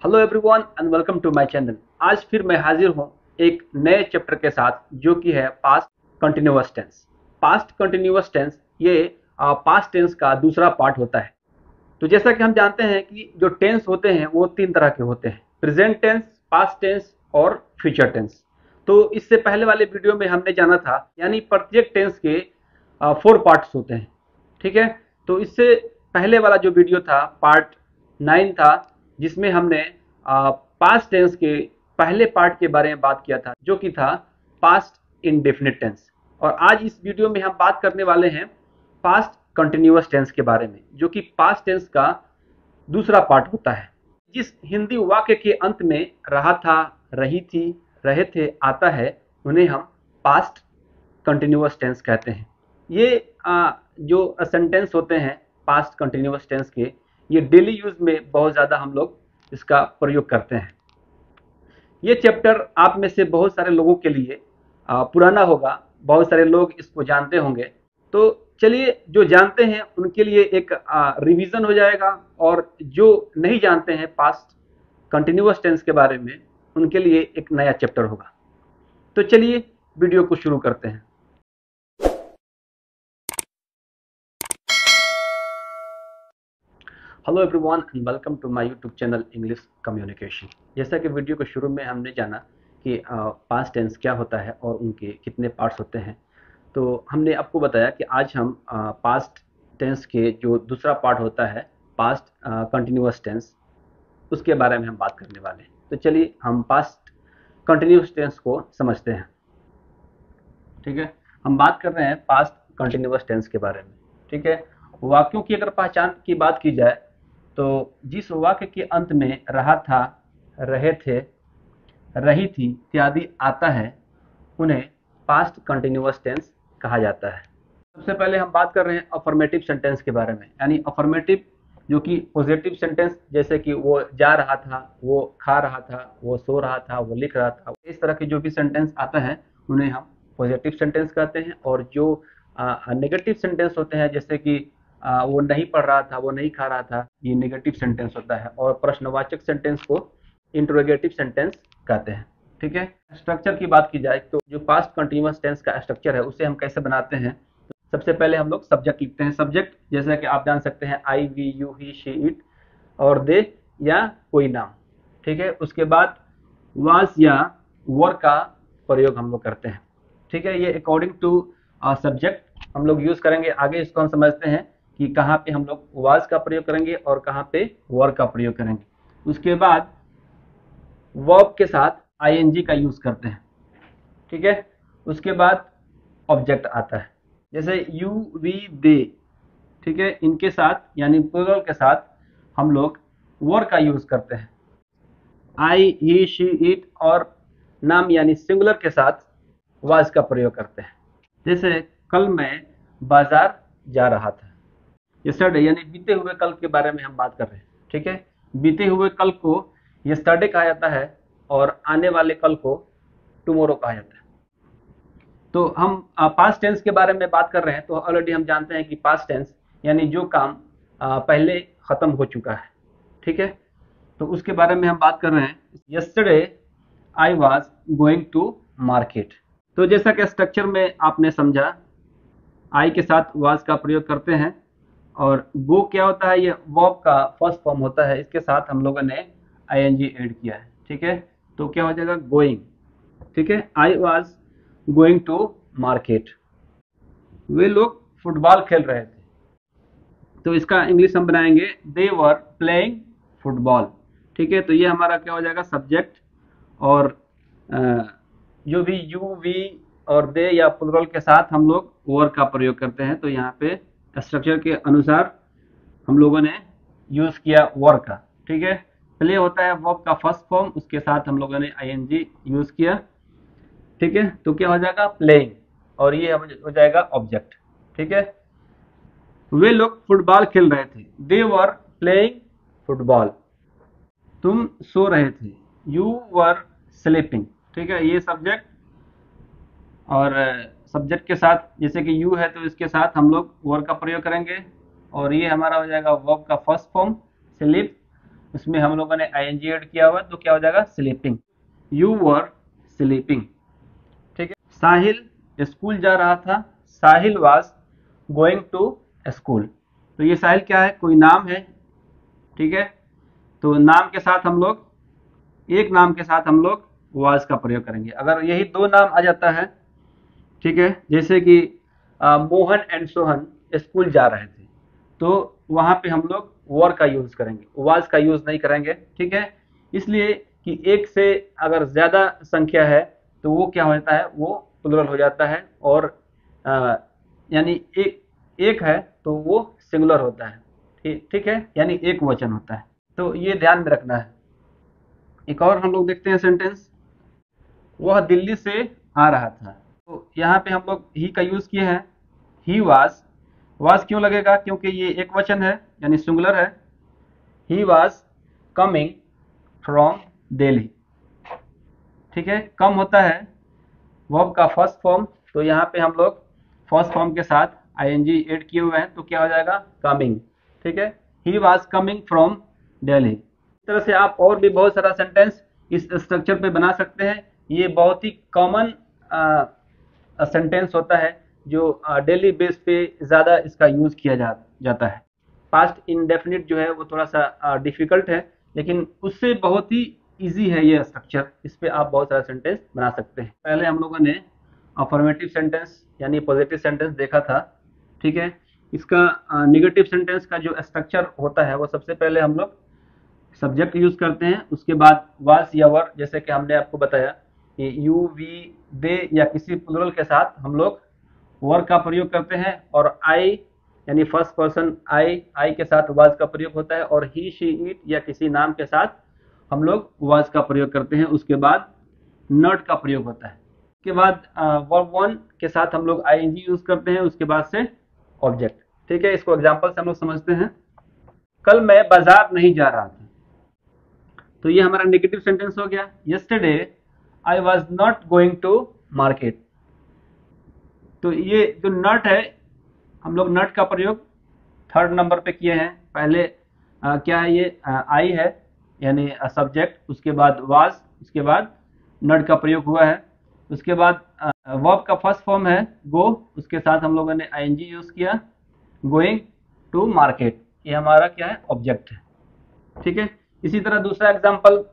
Hello everyone and welcome to my channel. आज फिर मैं हाजिर हूँ एक नए चैप्टर के साथ जो कि है past continuous tense. Past continuous tense ये पास्ट टेंस का दूसरा पार्ट होता है। तो जैसा कि हम जानते हैं कि जो टेंस होते हैं वो तीन तरह के होते हैं, प्रेजेंट टेंस, पास्ट टेंस और फ्यूचर टेंस। तो इससे पहले वाले वीडियो में हमने जाना था यानी प्रत्येक टेंस के 4 पार्ट्स होते हैं। ठीक है, तो इससे पहले वाला जो वीडियो था पार्ट 9 था, जिसमें हमने पास्ट टेंस के पहले पार्ट के बारे में बात किया था जो कि था पास्ट इंडेफिनिट टेंस। और आज इस वीडियो में हम बात करने वाले हैं पास्ट कंटिन्यूअस टेंस के बारे में, जो कि पास्ट टेंस का दूसरा पार्ट होता है। जिस हिंदी वाक्य के अंत में रहा था, रही थी, रहे थे आता है, उन्हें हम पास्ट कंटिन्यूअस टेंस कहते हैं। ये जो सेंटेंस होते हैं पास्ट कंटिन्यूअस टेंस के, ये डेली यूज में बहुत ज़्यादा हम लोग इसका प्रयोग करते हैं। ये चैप्टर आप में से बहुत सारे लोगों के लिए पुराना होगा, बहुत सारे लोग इसको जानते होंगे। तो चलिए, जो जानते हैं उनके लिए एक रिवीजन हो जाएगा, और जो नहीं जानते हैं पास्ट कंटिन्यूअस टेंस के बारे में, उनके लिए एक नया चैप्टर होगा। तो चलिए वीडियो को शुरू करते हैं। Hello everyone and welcome to my YouTube channel English communication. जैसा कि वीडियो के शुरू में हमने जाना कि पास्ट टेंस क्या होता है और उनके कितने पार्ट्स होते हैं, तो हमने आपको बताया कि आज हम पास्ट टेंस के जो दूसरा पार्ट होता है पास्ट कंटिन्यूअस टेंस, उसके बारे में हम बात करने वाले हैं। तो चलिए हम पास्ट कंटिन्यूअस टेंस को समझते हैं। ठीक है, हम बात कर रहे हैं पास्ट कंटिन्यूअस टेंस के बारे में। ठीक है, वाक्यों की अगर पहचान की बात की जाए तो जिस वाक्य के अंत में रहा था, रहे थे, रही थी इत्यादि आता है, उन्हें पास्ट कंटिन्यूअस टेंस कहा जाता है। सबसे पहले हम बात कर रहे हैं अफर्मेटिव सेंटेंस के बारे में, यानी अफर्मेटिव जो कि पॉजिटिव सेंटेंस, जैसे कि वो जा रहा था, वो खा रहा था, वो सो रहा था, वो लिख रहा था, इस तरह के जो भी सेंटेंस आता है उन्हें हम पॉजिटिव सेंटेंस कहते हैं। और जो नेगेटिव सेंटेंस होते हैं, जैसे कि वो नहीं पढ़ रहा था, वो नहीं खा रहा था, ये नेगेटिव सेंटेंस होता है। और प्रश्नवाचक सेंटेंस को इंटरोगेटिव सेंटेंस कहते हैं। ठीक है, स्ट्रक्चर की बात की जाए तो जो पास्ट कंटिन्यूअस टेंस का स्ट्रक्चर है उसे हम कैसे बनाते हैं। सबसे पहले हम लोग सब्जेक्ट लिखते हैं। सब्जेक्ट जैसा कि आप जान सकते हैं I, we, you, he, she, it और दे या कोई नाम। ठीक है, उसके बाद वाज या वर का प्रयोग हम लोग करते हैं। ठीक है, ये अकॉर्डिंग टू सब्जेक्ट हम लोग यूज करेंगे। आगे इसको हम समझते हैं कि कहाँ पे हम लोग वाज का प्रयोग करेंगे और कहाँ पे वर का प्रयोग करेंगे। उसके बाद वर्ब के साथ आईएनजी का यूज करते हैं। ठीक है, उसके बाद ऑब्जेक्ट आता है, जैसे यू, वी, दे। ठीक है, इनके साथ यानी प्लूरल के साथ हम लोग वर का यूज करते हैं। आई, ही, शी, इट और नाम यानी सिंगुलर के साथ वाज का प्रयोग करते हैं। जैसे कल मैं बाजार जा रहा था। यस्टरडे यानी बीते हुए कल के बारे में हम बात कर रहे हैं। ठीक है, बीते हुए कल को यस्टरडे कहा जाता है और आने वाले कल को टुमारो कहा जाता है। तो हम पास्ट टेंस के बारे में बात कर रहे हैं, तो ऑलरेडी हम जानते हैं कि पास्ट टेंस यानी जो काम पहले खत्म हो चुका है। ठीक है, तो उसके बारे में हम बात कर रहे हैं। Yesterday I was going to market. तो जैसा कि स्ट्रक्चर में आपने समझा, आई के साथ वाज का प्रयोग करते हैं। और गो क्या होता है, ये वर्ब का फर्स्ट फॉर्म होता है, इसके साथ हम लोगों ने आईएनजी ऐड किया है। ठीक है, तो क्या हो जाएगा, गोइंग। ठीक है, I was going to market. वे लोग फुटबॉल खेल रहे थे, तो इसका इंग्लिश हम बनाएंगे दे वर प्लेइंग फुटबॉल। ठीक है, तो ये हमारा क्या हो जाएगा, सब्जेक्ट। और जो भी यू, वी और दे या प्लूरल के साथ हम लोग वर का प्रयोग करते हैं। तो यहाँ पे स्ट्रक्चर के अनुसार हम लोगों ने यूज किया वर का। ठीक है, प्ले होता है वर्ब का फर्स्ट फॉर्म, उसके साथ हम लोगों ने आईएनजी यूज किया। ठीक है, तो क्या हो जाएगा, प्लेइंग, और ये हो जाएगा ऑब्जेक्ट। ठीक है, वे लोग फुटबॉल खेल रहे थे, दे वर प्लेइंग फुटबॉल। तुम सो रहे थे, यू वर स्लीपिंग। ठीक है, ये सब्जेक्ट। और सब्जेक्ट के साथ जैसे कि यू है तो इसके साथ हम लोग वर का प्रयोग करेंगे, और ये हमारा हो जाएगा वर्ब का फर्स्ट फॉर्म स्लीप। उसमें हम लोगों ने आईएनजी ऐड किया हुआ, तो क्या हो जाएगा, स्लीपिंग। You were sleeping. ठीक है। साहिल स्कूल जा रहा था, साहिल वाज गोइंग टू स्कूल। तो ये साहिल क्या है, कोई नाम है। ठीक है। तो नाम के साथ हम लोग, एक नाम के साथ हम लोग वाज का प्रयोग करेंगे। अगर यही दो नाम आ जाता है, ठीक है, जैसे कि मोहन एंड सोहन स्कूल जा रहे थे, तो वहां पे हम लोग वर का यूज करेंगे, वाज का यूज नहीं करेंगे। ठीक है। इसलिए कि एक से अगर ज्यादा संख्या है तो वो क्या होता है, वो प्लुरल हो जाता है, और यानी एक है तो वो सिंगुलर होता है। ठीक है, यानी एक वचन होता है। तो ये ध्यान में रखना है। एक और हम लोग देखते हैं सेंटेंस, वह दिल्ली से आ रहा था। तो यहाँ पे हम लोग ही का यूज किए हैं, ही वाज क्यों लगेगा, क्योंकि ये एक वचन है यानी सिंगुलर है। He was coming from Delhi. ठीक है। कम होता है वर्ब का फर्स्ट फॉर्म, तो यहाँ पे हम लोग फर्स्ट फॉर्म के साथ आईएनजी ऐड किए हुए हैं, तो क्या हो जाएगा, कमिंग। ठीक है। He was coming from Delhi. इस तरह से आप और भी बहुत सारा सेंटेंस इस स्ट्रक्चर पे बना सकते हैं। ये बहुत ही कॉमन सेंटेंस होता है जो डेली बेस पे ज़्यादा इसका यूज़ किया जाता है। पास्ट इंडेफिनिट जो है वो थोड़ा सा डिफिकल्ट है, लेकिन उससे बहुत ही इजी है ये स्ट्रक्चर। इस पे आप बहुत सारा सेंटेंस बना सकते हैं। पहले हम लोगों ने अफर्मेटिव सेंटेंस यानी पॉजिटिव सेंटेंस देखा था। ठीक है। इसका निगेटिव सेंटेंस का जो स्ट्रक्चर होता है वो सबसे पहले हम लोग सब्जेक्ट यूज करते हैं, उसके बाद वाज या वर, जैसे कि हमने आपको बताया कि यू वी दे या किसी प्लुरल के साथ हम लोग वर का प्रयोग करते हैं, और आई यानी फर्स्ट पर्सन आई के साथ वाज का प्रयोग होता है, और ही शी इट या किसी नाम के साथ हम लोग वाज का प्रयोग करते हैं। उसके बाद नॉट का प्रयोग होता है। उसके बाद वर्ब वन के साथ हम लोग आईएनजी यूज करते हैं, उसके बाद से ऑब्जेक्ट। ठीक है। इसको एग्जांपल से हम लोग समझते हैं। कल मैं बाजार नहीं जा रहा था, तो ये हमारा नेगेटिव सेंटेंस हो गया। Yesterday I was not going to market. तो ये जो नॉट है, हम लोग नॉट का प्रयोग थर्ड नंबर पे किए हैं। पहले क्या है, ये आई है यानी सब्जेक्ट, उसके बाद वाज, उसके बाद नॉट का प्रयोग हुआ है। उसके बाद वर्ब का फर्स्ट फॉर्म है गो, उसके साथ हम लोगों ने आईएनजी यूज किया, गोइंग टू मार्केट। ये हमारा क्या है, ऑब्जेक्ट है। ठीक है। इसी तरह दूसरा एग्जांपल,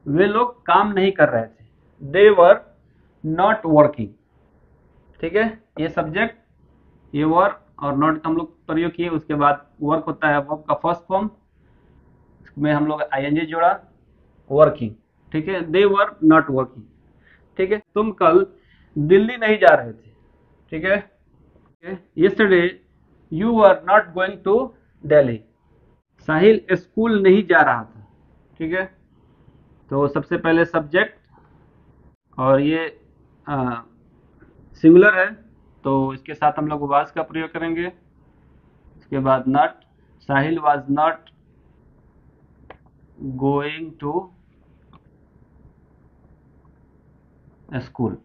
वे लोग काम नहीं कर रहे थे, दे वर नॉट वर्किंग। ठीक है। ये सब्जेक्ट, ये वर्ब और नॉट का हम लोग प्रयोग किए। उसके बाद वर्क होता है वर्ब का फर्स्ट फॉर्म, में हम लोग आईएनजी जोड़ा, वर्किंग। ठीक है। दे वर नॉट वर्किंग। ठीक है। तुम कल दिल्ली नहीं जा रहे थे। ठीक है। Yesterday you were not going to Delhi. Sahil school नहीं जा रहा था। ठीक है। तो सबसे पहले सब्जेक्ट, और ये सिंगुलर है तो इसके साथ हम लोग वाज का प्रयोग करेंगे। उसके बाद not, Sahil was not going to school.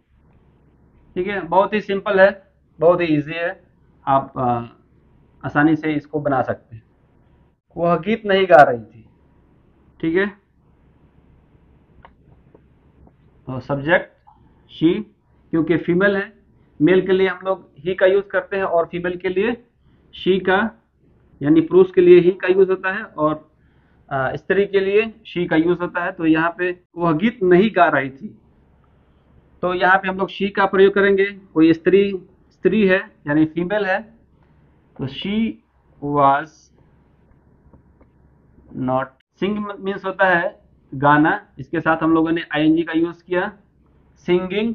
ठीक है। बहुत ही सिंपल है, बहुत ही इजी है, आप आसानी से इसको बना सकते हैं। वह गीत नहीं गा रही थी। ठीक है। तो सब्जेक्ट शी, क्योंकि फीमेल है, मेल के लिए हम लोग ही का यूज करते हैं, और फीमेल के लिए शी का यानी पुरुष के लिए ही का यूज होता है, और स्त्री के लिए शी का यूज होता है। तो यहाँ पे वह गीत नहीं गा रही थी, तो यहाँ पे हम लोग शी का प्रयोग करेंगे। कोई स्त्री है यानी फीमेल है, तो she was not. Sing means होता है गाना, इसके साथ हम लोगों ने आईएनजी का यूज किया, सिंगिंग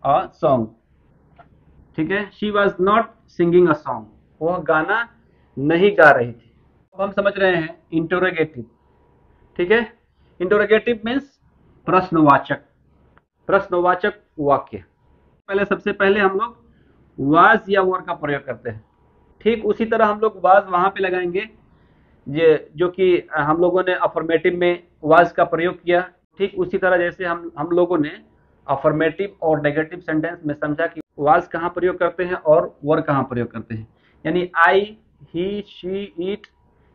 अ सॉन्ग। ठीक है। She was not singing a song, वह गाना नहीं गा रही थी। अब हम समझ रहे हैं इंटरोगेटिव। ठीक है। इंटरोगेटिव मीन्स प्रश्नवाचक, प्रश्नवाचक वाक्य। पहले सबसे पहले हम लोग वाज या वर का प्रयोग करते हैं। ठीक उसी तरह हम लोग वाज वहां पे लगाएंगे जो कि हम लोगों ने अफर्मेटिव में वाज का प्रयोग किया। ठीक उसी तरह जैसे हम लोगों ने अफर्मेटिव और नेगेटिव सेंटेंस में समझा कि वाज कहाँ प्रयोग करते हैं और वर कहाँ प्रयोग करते हैं। यानी आई, ही, शी, इट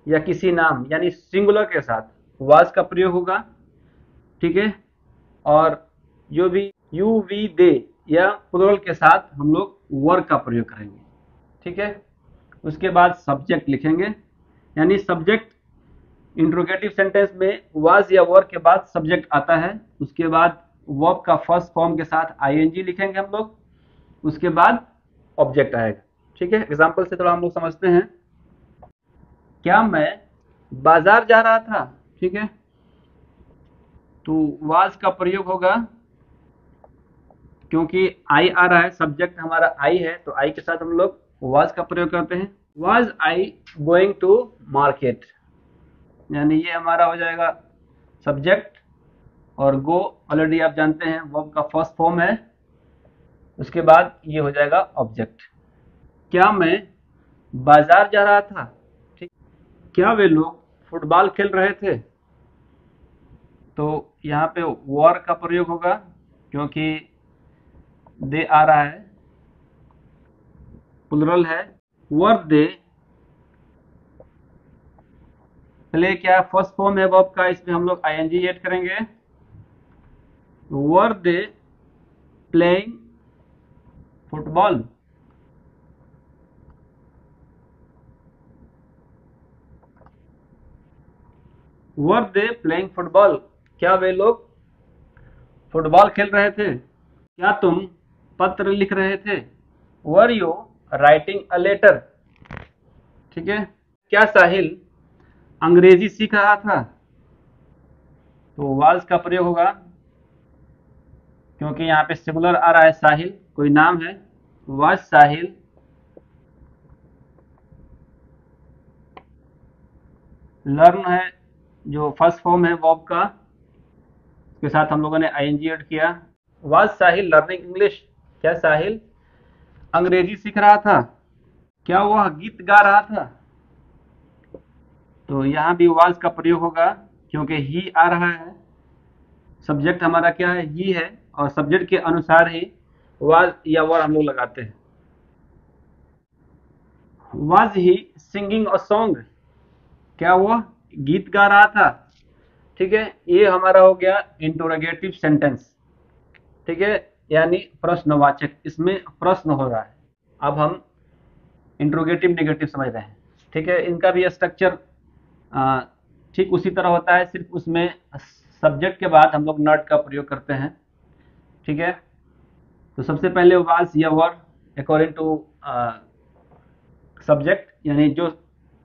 या किसी नाम यानी सिंगुलर के साथ वाज का प्रयोग होगा, ठीक है। और जो भी यू वी दे या प्लूरल के साथ हम लोग वर का प्रयोग करेंगे, ठीक है। उसके बाद सब्जेक्ट लिखेंगे, यानी सब्जेक्ट इंट्रोगेटिव सेंटेंस में वाज या वर के बाद सब्जेक्ट आता है। उसके बाद वर्ब का फर्स्ट फॉर्म के साथ आईएनजी लिखेंगे हम लोग, उसके बाद ऑब्जेक्ट आएगा, ठीक है। एग्जाम्पल से थोड़ा हम लोग समझते हैं। क्या मैं बाजार जा रहा था, ठीक है, तो वाज का प्रयोग होगा, क्योंकि आई आ रहा है, सब्जेक्ट हमारा आई है, तो आई के साथ हम लोग वाज का प्रयोग करते हैं। Was I going to market, यानी ये हमारा हो जाएगा सब्जेक्ट, और गो ऑलरेडी आप जानते हैं वर्ब का फर्स्ट फॉर्म है। उसके बाद ये हो जाएगा ऑब्जेक्ट। क्या मैं बाजार जा रहा था, ठीक। क्या वे लोग फुटबॉल खेल रहे थे, तो यहाँ पे वर का प्रयोग होगा, क्योंकि दे आ रहा है, प्लुरल है। वर दे, प्ले क्या फर्स्ट फॉर्म है वर्ब का, इसमें हम लोग आईएनजी ऐड करेंगे। Were they playing football, were they playing football, क्या वे लोग फुटबॉल खेल रहे थे। क्या तुम पत्र लिख रहे थे, were you writing a letter, ठीक है। क्या साहिल अंग्रेजी सीख रहा था, तो वाज का प्रयोग होगा, क्योंकि यहाँ पे सिंगुलर आ रहा है, साहिल कोई नाम है। वाज साहिल लर्न है, जो फर्स्ट फॉर्म है वर्ब का, उसके साथ हम लोगों ने आईएनजी ऐड किया। वाज साहिल लर्निंग इंग्लिश, क्या साहिल अंग्रेजी सीख रहा था। क्या वह गीत गा रहा था, तो यहाँ भी वाज का प्रयोग होगा, क्योंकि ही आ रहा है, सब्जेक्ट हमारा क्या है, ही है, और सब्जेक्ट के अनुसार ही वाज या वर हम लोग लगाते हैं। Was he singing a song, क्या वह गीत गा रहा था, ठीक है। ये हमारा हो गया इंटरोगेटिव सेंटेंस, ठीक है, यानी प्रश्नवाचक, इसमें प्रश्न हो रहा है। अब हम इंट्रोगेटिव नेगेटिव समझ रहे हैं, ठीक है। इनका भी स्ट्रक्चर ठीक उसी तरह होता है, सिर्फ उसमें सब्जेक्ट के बाद हम लोग नॉट का प्रयोग करते हैं, ठीक है। तो सबसे पहले वाज या वर अकॉर्डिंग टू सब्जेक्ट, यानी जो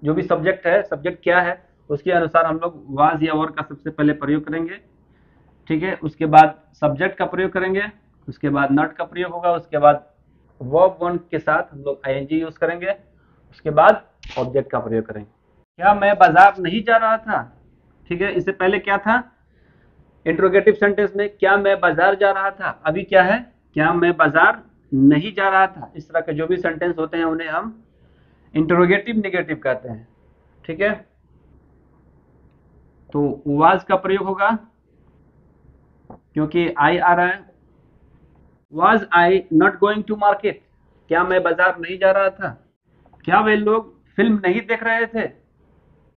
जो भी सब्जेक्ट है, सब्जेक्ट क्या है उसके अनुसार हम लोग वाज या वर का सबसे पहले प्रयोग करेंगे, ठीक है। उसके बाद सब्जेक्ट का प्रयोग करेंगे, उसके बाद नॉट का प्रयोग होगा, उसके बाद वर्ब वन के साथ हम लोग आईएनजी यूज करेंगे, उसके बाद ऑब्जेक्ट का प्रयोग करेंगे। क्या मैं बाजार नहीं जा रहा था, ठीक है। इससे पहले क्या था, इंट्रोगेटिव सेंटेंस में क्या मैं बाजार जा रहा था, अभी क्या है, क्या मैं बाजार नहीं जा रहा था। इस तरह के जो भी सेंटेंस होते हैं उन्हें हम इंट्रोगेटिव नेगेटिव कहते हैं, ठीक है। तो वाज का प्रयोग होगा, क्योंकि आई आ रहा है। Was I not going to market, क्या मैं बाजार नहीं जा रहा था। क्या वे लोग फिल्म नहीं देख रहे थे,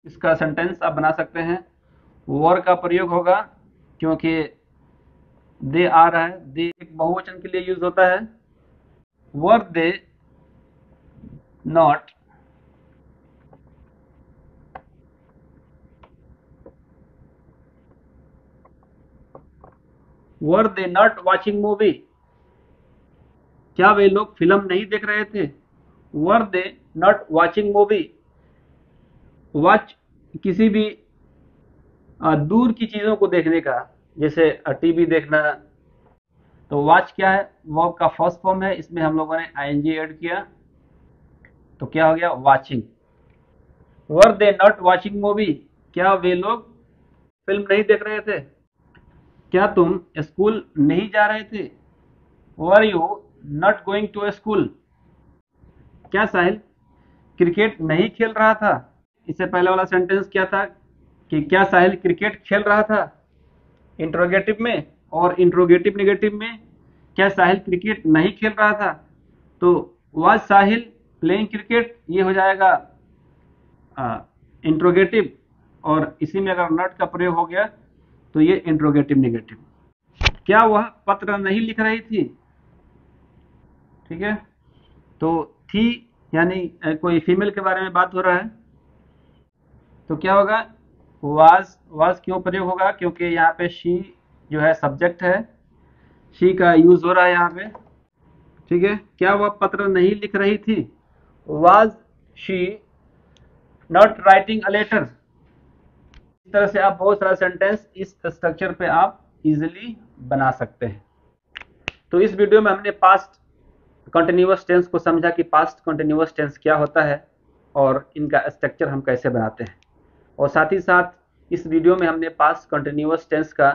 इसका सेंटेंस आप बना सकते हैं। वर का प्रयोग होगा, क्योंकि दे आ रहा है, दे एक बहुवचन के लिए यूज होता है। Were they not were they not watching movie, क्या वे लोग फिल्म नहीं देख रहे थे। Were they not watching movie, watch किसी भी दूर की चीजों को देखने का, जैसे टीवी देखना। तो वॉच क्या है, वर्ब का फर्स्ट फॉर्म है, इसमें हम लोगों ने आईएनजी ऐड किया, तो क्या हो गया, watching. Were they not watching movie, क्या वे लोग फिल्म नहीं देख रहे थे। क्या तुम स्कूल नहीं जा रहे थे। Were you not going to school, क्या साहिल क्रिकेट नहीं खेल रहा था। इससे पहले वाला सेंटेंस क्या था, कि क्या साहिल क्रिकेट खेल रहा था, इंट्रोगेटिव में। और इंट्रोगेटिव नेगेटिव में क्या साहिल क्रिकेट नहीं खेल रहा था, तो वाज साहिल प्लेइंग क्रिकेट, ये हो जाएगा इंट्रोगेटिव। और इसी में अगर नॉट का प्रयोग हो गया तो ये इंट्रोगेटिव नेगेटिव। क्या वह पत्र नहीं लिख रही थी? ठीक है, तो थी यानी कोई फीमेल के बारे में बात हो रहा है, तो क्या होगा, वाज क्यों प्रयोग होगा, क्योंकि यहाँ पे शी जो है सब्जेक्ट है, शी का यूज हो रहा है यहाँ पे। ठीक है, क्या वह पत्र नहीं लिख रही थी? Was she not writing a letter. इस तरह से आप बहुत सारा सेंटेंस इस स्ट्रक्चर पे आप इजीली बना सकते हैं। तो इस वीडियो में हमने पास्ट कंटिन्यूअस टेंस को समझा कि पास्ट कंटिन्यूअस टेंस क्या होता है और इनका स्ट्रक्चर हम कैसे बनाते हैं, और साथ ही साथ इस वीडियो में हमने पास्ट कंटिन्यूअस टेंस का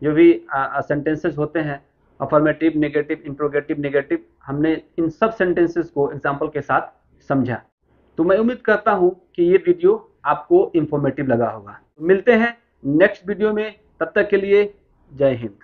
जो भी सेंटेंसेस होते हैं, अफर्मेटिव, नेगेटिव, इंट्रोगेटिव, नेगेटिव, हमने इन सब सेंटेंसेस को एग्जाम्पल के साथ समझा। तो मैं उम्मीद करता हूं कि ये वीडियो आपको इंफॉर्मेटिव लगा होगा। मिलते हैं नेक्स्ट वीडियो में, तब तक के लिए जय हिंद।